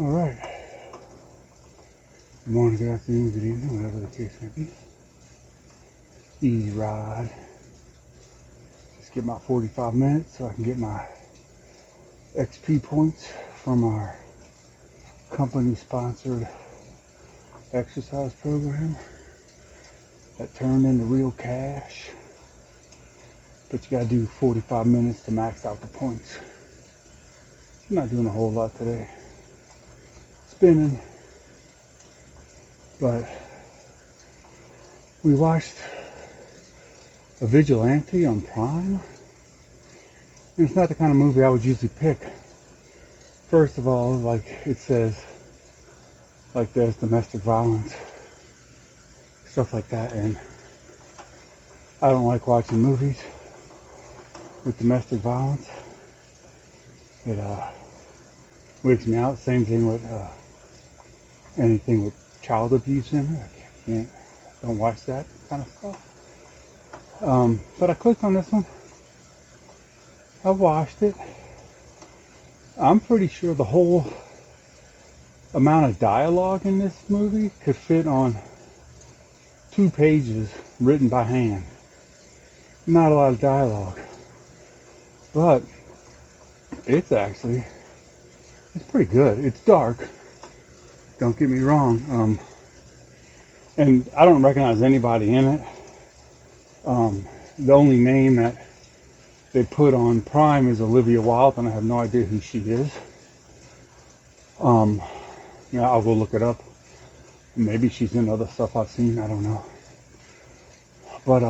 Alright. Good morning, good afternoon, good evening, whatever the case may be. Easy ride. Just get my 45 minutes so I can get my XP points from our company sponsored exercise program that turned into real cash. But you gotta do 45 minutes to max out the points. I'm not doing a whole lot today. Spinning. But we watched a Vigilante on Prime. And it's not the kind of movie I would usually pick. First of all, like it says, like there's domestic violence, stuff like that, and I don't like watching movies with domestic violence. It wigs me out. Same thing with anything with child abuse in it. Don't watch that kind of stuff. But I clicked on this one. I watched it. I'm pretty sure the whole amount of dialogue in this movie could fit on 2 pages written by hand. Not a lot of dialogue. But it's pretty good. It's dark. Don't get me wrong. And I don't recognize anybody in it. The only name that they put on Prime is Olivia Wilde, and I have no idea who she is. I'll go look it up. Maybe she's in other stuff I've seen. I don't know. But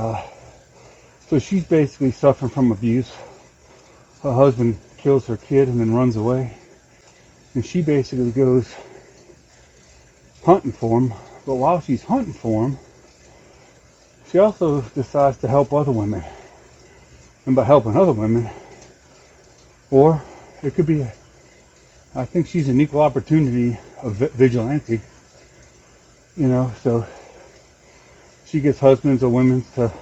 so she's basically suffering from abuse. Her husband kills her kid and then runs away, and she basically goes hunting for him. But while she's hunting for him, she also decides to help other women. And by helping other women, or it could be, I think she's an equal opportunity vigilante, so she gets husbands or women to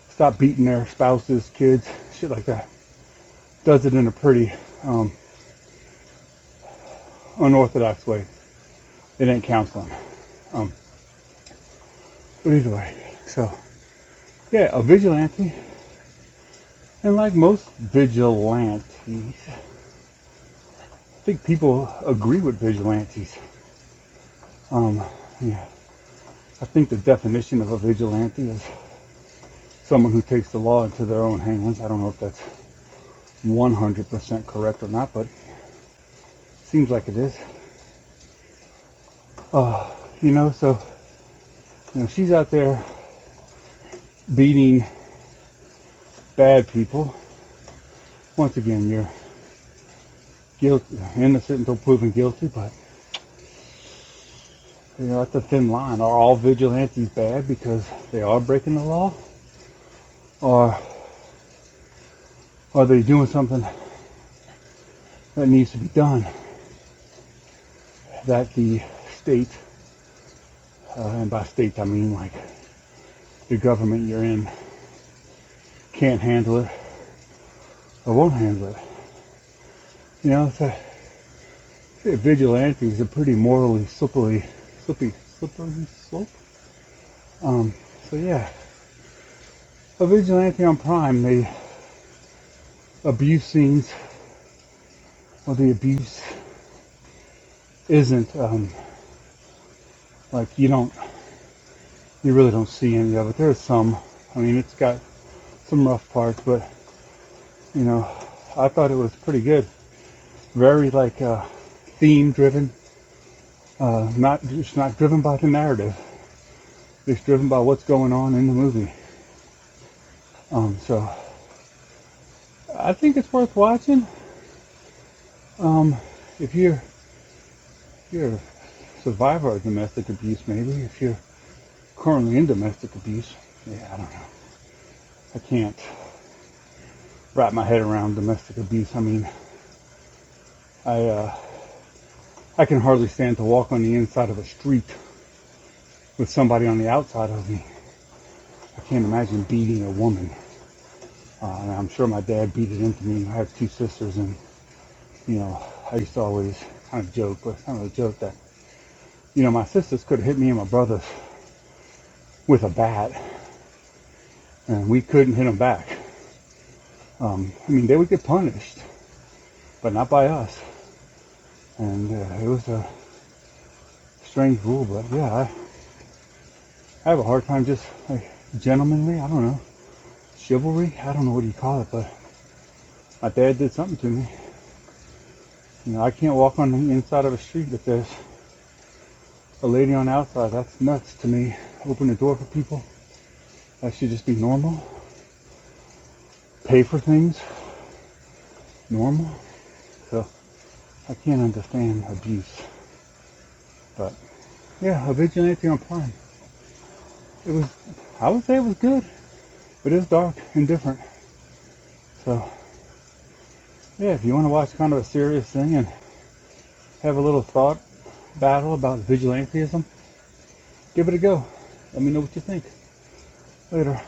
stop beating their spouses, kids, shit like that. Does it in a pretty unorthodox way. It ain't counseling. But either way, so yeah, a vigilante. And like most vigilantes, I think people agree with vigilantes. Yeah. I think the definition of a vigilante is someone who takes the law into their own hands. I don't know if that's 100% correct or not, but seems like it is. She's out there beating bad people. Once again, you're guilty, innocent until proven guilty, but that's a thin line. Are all vigilantes bad because they are breaking the law? Or are they doing something that needs to be done that the state, and by state I mean like the government you're in, can't handle it or won't handle it? Vigilante is a pretty morally slippery slope. So yeah, a vigilante on Prime, the abuse scenes, or the abuse isn't like you really don't see any of it. There's some. It's got some rough parts, but I thought it was pretty good. Very theme driven. Not driven by the narrative. It's driven by what's going on in the movie. So I think it's worth watching. If you're a survivor of domestic abuse, maybe. If you're currently in domestic abuse, yeah, I don't know. I can't wrap my head around domestic abuse. I can hardly stand to walk on the inside of a street with somebody on the outside of me. I can't imagine beating a woman. And I'm sure my dad beat it into me. I have 2 sisters, and I used to always kind of joke, but it's kind of a joke that, you know, my sisters could have hit me and my brothers with a bat, and we couldn't hit them back. I mean, they would get punished, but not by us. And it was a strange rule, but yeah, I have a hard time just like gentlemanly, I don't know, chivalry, I don't know what you call it, but my dad did something to me. You know, I can't walk on the inside of a street if there's a lady on the outside. That's nuts to me. Open the door for people. That should just be normal. Pay for things. Normal. So I can't understand abuse. But yeah, a Vigilante on Prime. It was, I would say it was good, but it was dark and different. So yeah, if you want to watch kind of a serious thing and have a little thought battle about vigilantism, give it a go. Let me know what you think. Later.